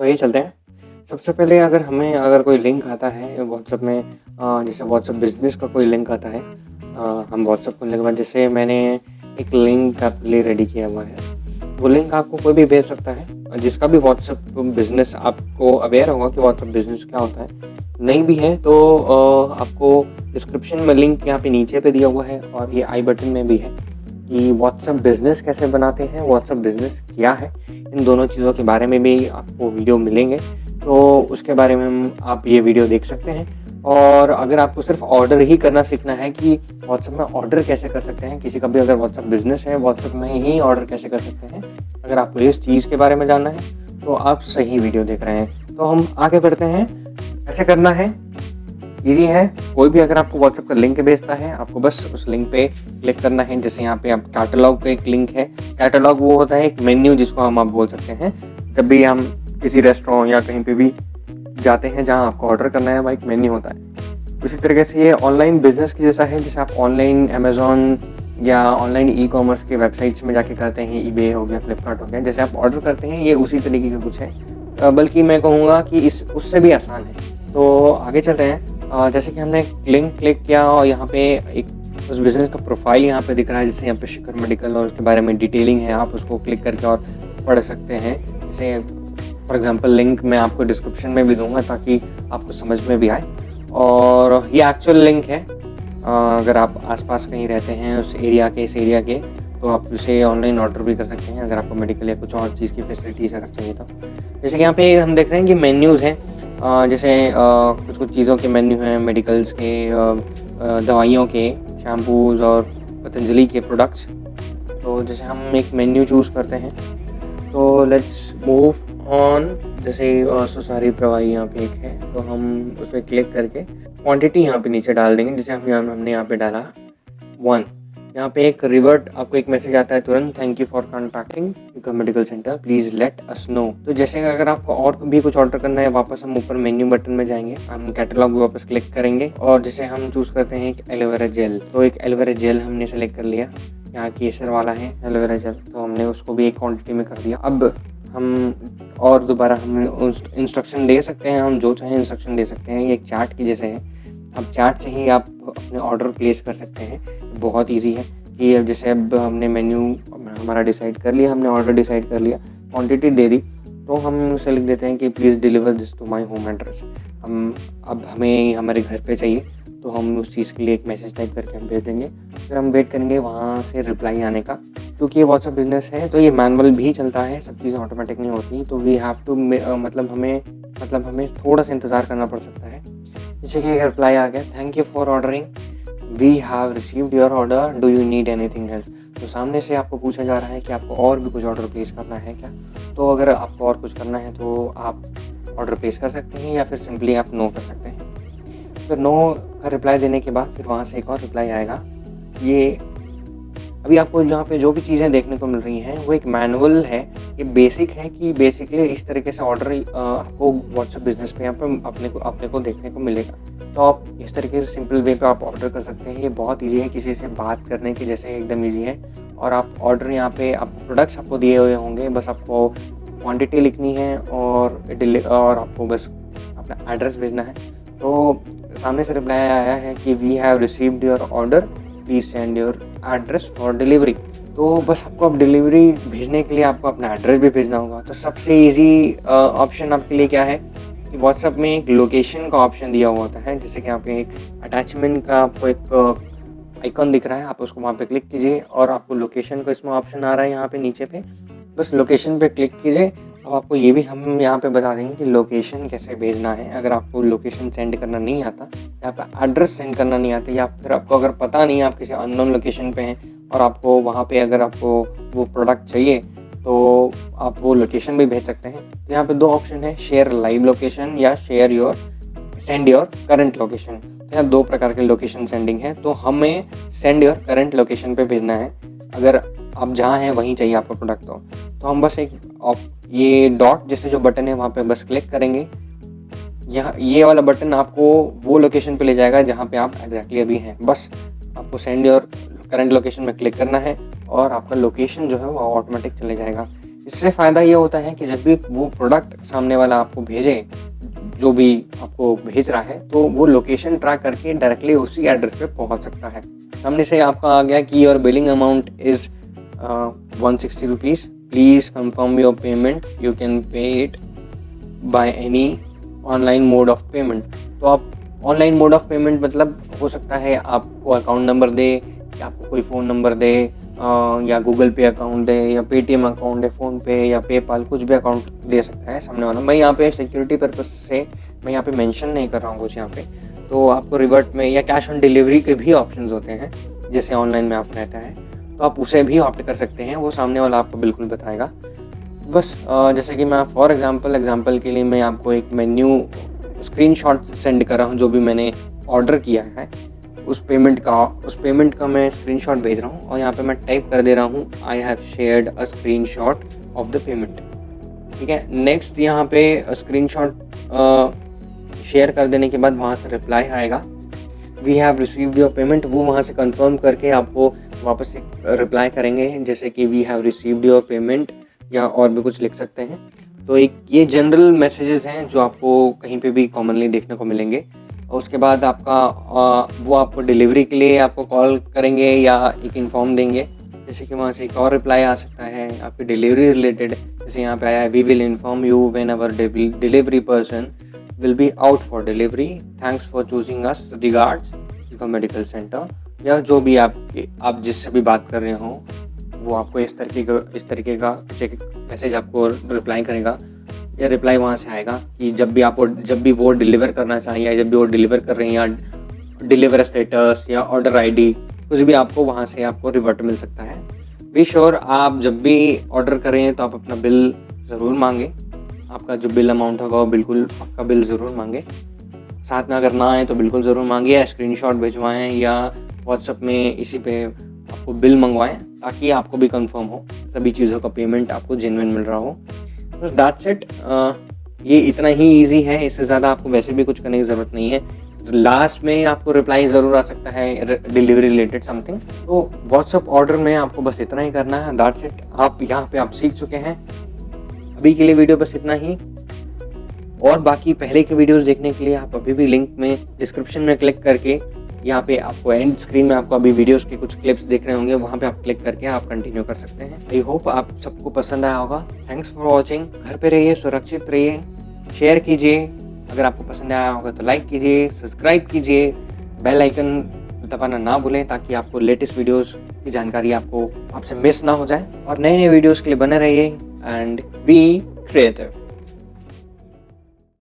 आइए चलते हैं। सबसे पहले अगर कोई लिंक आता है व्हाट्सएप में, जैसे व्हाट्सएप बिज़नेस का कोई लिंक आता है, हम व्हाट्सएप खोलने के बाद जैसे मैंने एक लिंक आपके लिए रेडी किया हुआ है। वो लिंक आपको कोई भी भेज सकता है, जिसका भी व्हाट्सएप बिज़नेस आपको अवेयर होगा कि व्हाट्सएप बिज़नेस क्या होता है। नहीं भी है तो आपको डिस्क्रिप्शन में लिंक यहाँ पे नीचे पे दिया हुआ है और ये आई बटन में भी है कि व्हाट्सएप बिज़नेस कैसे बनाते हैं, व्हाट्सएप बिज़नेस क्या है। इन दोनों चीज़ों के बारे में भी आपको वीडियो मिलेंगे, तो उसके बारे में आप ये वीडियो देख सकते हैं। और अगर आपको सिर्फ ऑर्डर ही करना सीखना है कि व्हाट्सएप में ऑर्डर कैसे कर सकते हैं, किसी का भी अगर व्हाट्सएप बिज़नेस है, व्हाट्सएप में ही ऑर्डर कैसे कर सकते हैं, अगर आपको इस चीज़ के बारे में जानना है तो आप सही वीडियो देख रहे हैं। तो हम आगे बढ़ते हैं। कैसे करना है, ईज़ी है। कोई भी अगर आपको व्हाट्सएप का लिंक भेजता है, आपको बस उस लिंक पे क्लिक करना है। जैसे यहाँ पे आप कैटलॉग का एक लिंक है। कैटलॉग वो होता है एक मेन्यू, जिसको हम आप बोल सकते हैं। जब भी हम किसी रेस्टोरेंट या कहीं पे भी जाते हैं जहाँ आपको ऑर्डर करना है, वहाँ एक मेन्यू होता है। उसी तरीके से ये ऑनलाइन बिजनेस की जैसा है। जैसे आप ऑनलाइन अमेज़ॉन या ऑनलाइन ई-कॉमर्स के वेबसाइट्स में जाके करते हैं, ईबे हो गया, फ्लिपकार्ट हो गया, जैसे आप ऑर्डर करते हैं, ये उसी तरीके का कुछ है। बल्कि मैं कहूँगा कि उससे भी आसान है। तो आगे चलते हैं। जैसे कि हमने लिंक क्लिक किया और यहाँ पे एक उस बिज़नेस का प्रोफाइल यहाँ पे दिख रहा है। जैसे यहाँ पे शिखर मेडिकल और उसके बारे में डिटेलिंग है, आप उसको क्लिक करके और पढ़ सकते हैं। जैसे फॉर एग्जांपल लिंक मैं आपको डिस्क्रिप्शन में भी दूंगा ताकि आपको समझ में भी आए। और ये एक्चुअल लिंक है। अगर आप आसपास कहीं रहते हैं उस एरिया के, इस एरिया के, तो आप इसे ऑनलाइन ऑर्डर भी कर सकते हैं अगर आपको मेडिकल या कुछ और चीज़ की फैसिलिटीज़ अगर चाहिए तो। जैसे कि यहाँ पे हम देख रहे हैं कि मेन्यूज़ हैं। जैसे कुछ चीज़ों के मेन्यू हैं, मेडिकल्स के, दवाइयों के, शैम्पूज़ और पतंजलि के प्रोडक्ट्स। तो जैसे हम एक मेन्यू चूज़ करते हैं, तो लेट्स मूव ऑन। जैसे सुसारी प्रवाही यहाँ पे एक है, तो हम उस पर क्लिक करके क्वांटिटी यहाँ पे नीचे डाल देंगे। जैसे हमने यहाँ पे डाला 1। यहाँ पे एक रिवर्ट, आपको एक मैसेज आता है तुरंत, thank you for contacting medical centre, please let us know. तो जैसे अगर आपको और भी कुछ ऑर्डर करना है, वापस हम ऊपर मेन्यू बटन में जाएंगे, हम कैटलॉग वापस क्लिक करेंगे और जैसे हम चूज़ करते हैं एक एलोवेरा जेल। तो एक एलोवेरा जेल हमने सेलेक्ट कर लिया। यहाँ केसर वाला है एलोवेरा जेल, तो हमने उसको भी एक क्वान्टिटी में कर दिया। अब हम और दोबारा हम इंस्ट्रक्शन दे सकते हैं, हम जो चाहें इंस्ट्रक्शन दे सकते हैं। ये एक चार्ट की जैसे है, अब चार्ट से ही आप अपने ऑर्डर प्लेस कर सकते हैं। बहुत इजी है कि अब जैसे अब हमने मेन्यू हमारा डिसाइड कर लिया, हमने ऑर्डर डिसाइड कर लिया, क्वांटिटी दे दी, तो हम उसे लिख देते हैं कि please deliver this to my home address. अब हमें हमारे घर पे चाहिए, तो हम उस चीज़ के लिए एक मैसेज टाइप करके हम भेज देंगे। फिर हम वेट करेंगे वहाँ से रिप्लाई आने का। क्योंकि ये व्हाट्सएप बिज़नेस है तो ये मैनुअल भी चलता है, सब चीज़ें ऑटोमेटिक नहीं होती। तो वी हैव टू मतलब हमें थोड़ा सा इंतज़ार करना पड़ सकता है। जैसे कि एक रिप्लाई आ गया, thank you for ordering, we have received your order, do you need anything else. तो सामने से आपको पूछा जा रहा है कि आपको और भी कुछ ऑर्डर प्लेस करना है क्या। तो अगर आपको और कुछ करना है तो आप ऑर्डर प्लेस कर सकते हैं या फिर सिंपली आप नो कर सकते हैं। फिर नो का रिप्लाई देने के बाद फिर वहाँ से एक और रिप्लाई आएगा। ये अभी आपको जहाँ पे जो भी चीज़ें देखने को मिल रही हैं वो एक मैनुअल है। ये बेसिक है कि बेसिकली इस तरीके से ऑर्डर आपको व्हाट्सएप बिज़नेस पे यहाँ पे अपने को देखने को मिलेगा। तो आप इस तरीके से सिंपल वे पे आप ऑर्डर कर सकते हैं। ये बहुत इजी है, किसी से बात करने के जैसे एकदम इजी है। और आप ऑर्डर यहाँ पे आपको प्रोडक्ट्स आपको दिए हुए होंगे, बस आपको क्वांटिटी लिखनी है और आपको बस अपना एड्रेस भेजना है। तो सामने से रिप्लाई आया है कि we have received your order, please send your address for delivery. तो बस आपको अब डिलीवरी भेजने के लिए आपको अपना एड्रेस भी भेजना होगा। तो सबसे इजी ऑप्शन आपके लिए क्या है कि व्हाट्सएप में एक लोकेशन का ऑप्शन दिया हुआ होता है। जैसे कि यहाँ पे एक अटैचमेंट का आपको एक आइकॉन दिख रहा है, आप उसको वहाँ पे क्लिक कीजिए और आपको लोकेशन का इसमें ऑप्शन आ रहा है यहाँ पे नीचे पे, बस लोकेशन पे क्लिक कीजिए। अब आपको ये भी हम यहाँ पे बता देंगे कि लोकेशन कैसे भेजना है। अगर आपको लोकेशन सेंड करना नहीं आता या आपका एड्रेस सेंड करना नहीं आता, या फिर आपको अगर पता नहीं आप किसी अननोन लोकेशन पे हैं और आपको वहाँ पे अगर आपको वो प्रोडक्ट चाहिए, तो आप वो लोकेशन भी भेज सकते हैं। तो यहाँ पे 2 ऑप्शन है, शेयर लाइव लोकेशन या सेंड योर करंट लोकेशन। तो यहाँ 2 प्रकार के लोकेशन सेंडिंग है। तो हमें सेंड योर करंट लोकेशन पे भेजना है। अगर आप जहाँ हैं वहीं चाहिए आपका प्रोडक्ट, तो हम बस ये डॉट जैसे जो बटन है वहाँ पे बस क्लिक करेंगे। ये वाला बटन आपको वो लोकेशन पे ले जाएगा जहाँ पे आप एग्जैक्टली अभी हैं। बस आपको सेंड योर करंट लोकेशन में क्लिक करना है और आपका लोकेशन जो है वो ऑटोमेटिक चले जाएगा। इससे फ़ायदा ये होता है कि जब भी वो प्रोडक्ट सामने वाला आपको भेजे, जो भी आपको भेज रहा है, तो वो लोकेशन ट्रैक करके डायरेक्टली उसी एड्रेस पे पहुंच सकता है। सामने से आपका आ गया कि your billing amount is 160 rupees, please confirm your payment, you can pay it by any online mode of payment. तो आप ऑनलाइन मोड ऑफ पेमेंट मतलब हो सकता है आपको अकाउंट नंबर दे, या आपको कोई फ़ोन नंबर दे, या गूगल पे अकाउंट दे, या पेटीएम अकाउंट दे, फ़ोनपे या पेपाल, कुछ भी अकाउंट दे सकता है सामने वाला। मैं यहाँ पे सिक्योरिटी पर्पस से मैं यहाँ पे मेंशन नहीं कर रहा हूँ कुछ यहाँ पे। तो आपको रिवर्ट में या कैश ऑन डिलीवरी के भी ऑप्शंस होते हैं, जैसे ऑनलाइन में आप रहता है, तो आप उसे भी ऑप्ट कर सकते हैं, वो सामने वाला आपको बिल्कुल बताएगा। बस जैसे कि मैं फॉर एग्जांपल के लिए मैं आपको एक मेन्यू स्क्रीनशॉट सेंड कर रहा हूँ, जो भी मैंने ऑर्डर किया है उस पेमेंट का मैं स्क्रीनशॉट भेज रहा हूँ, और यहाँ पे मैं टाइप कर दे रहा हूँ I have shared a screenshot of the payment. ठीक है, नेक्स्ट यहाँ पे स्क्रीनशॉट शेयर कर देने के बाद वहाँ से रिप्लाई आएगा, we have received your payment. वो वहाँ से कंफर्म करके आपको वापस एक रिप्लाई करेंगे, जैसे कि we have received your payment, या और भी कुछ लिख सकते हैं। तो एक ये जनरल मैसेजेस हैं जो आपको कहीं पे भी कॉमनली देखने को मिलेंगे। और उसके बाद आपका वो आपको डिलीवरी के लिए आपको कॉल करेंगे या एक इन्फॉर्म देंगे, जैसे कि वहाँ से एक और रिप्लाई आ सकता है आपकी डिलीवरी रिलेटेड। जैसे यहाँ पे आया है, we will inform you when our delivery person will be out for delivery, thanks for choosing us, regards medical centre. या जो भी आप जिससे भी बात कर रहे हो, वो आपको इस तरीके का एक मैसेज आपको रिप्लाई करेगा, या रिप्लाई वहाँ से आएगा कि जब भी वो डिलीवर करना चाहिए, या जब भी वो डिलीवर कर रहे हैं, या डिलीवर स्टेटस या ऑर्डर आईडी, कुछ भी आपको वहाँ से आपको रिवर्ट मिल सकता है। बी श्योर आप जब भी ऑर्डर करें तो आप अपना बिल ज़रूर मांगे, आपका जो बिल अमाउंट होगा वो बिल्कुल आपका बिल ज़रूर मांगे। साथ में अगर ना आए तो बिल्कुल ज़रूर मांगे, या स्क्रीनशॉट भिजवाएँ, या व्हाट्सएप में इसी पे आपको बिल मंगवाएं, ताकि आपको भी कंफर्म हो सभी चीज़ों का पेमेंट आपको जेन्युइन मिल रहा हो। बस दैट्स इट। ये इतना ही ईजी है, इससे ज़्यादा आपको वैसे भी कुछ करने की ज़रूरत नहीं है। लास्ट में आपको रिप्लाई ज़रूर आ सकता है डिलीवरी रिलेटेड समथिंग। तो व्हाट्सएप ऑर्डर में आपको बस इतना ही करना है, दैट्स इट। आप यहाँ पे आप सीख चुके हैं। अभी के लिए वीडियो बस इतना ही, और बाकी पहले के वीडियोस देखने के लिए आप अभी भी लिंक में डिस्क्रिप्शन में क्लिक करके, यहाँ पे आपको एंड स्क्रीन में आपको अभी वीडियोस के कुछ क्लिप्स देख रहे होंगे, वहाँ पे आप क्लिक करके आप कंटिन्यू कर सकते हैं। आई होप आप सबको पसंद आया होगा। Thanks for watching. घर पे रहिए, सुरक्षित रहिए, शेयर कीजिए, अगर आपको पसंद आया होगा तो लाइक कीजिए, सब्सक्राइब कीजिए, बेल आइकन दबाना ना भूलें, ताकि आपको लेटेस्ट वीडियोस की जानकारी आपसे मिस ना हो जाए। और नए वीडियोस के लिए बने रहिए एंड बी क्रिएटिव।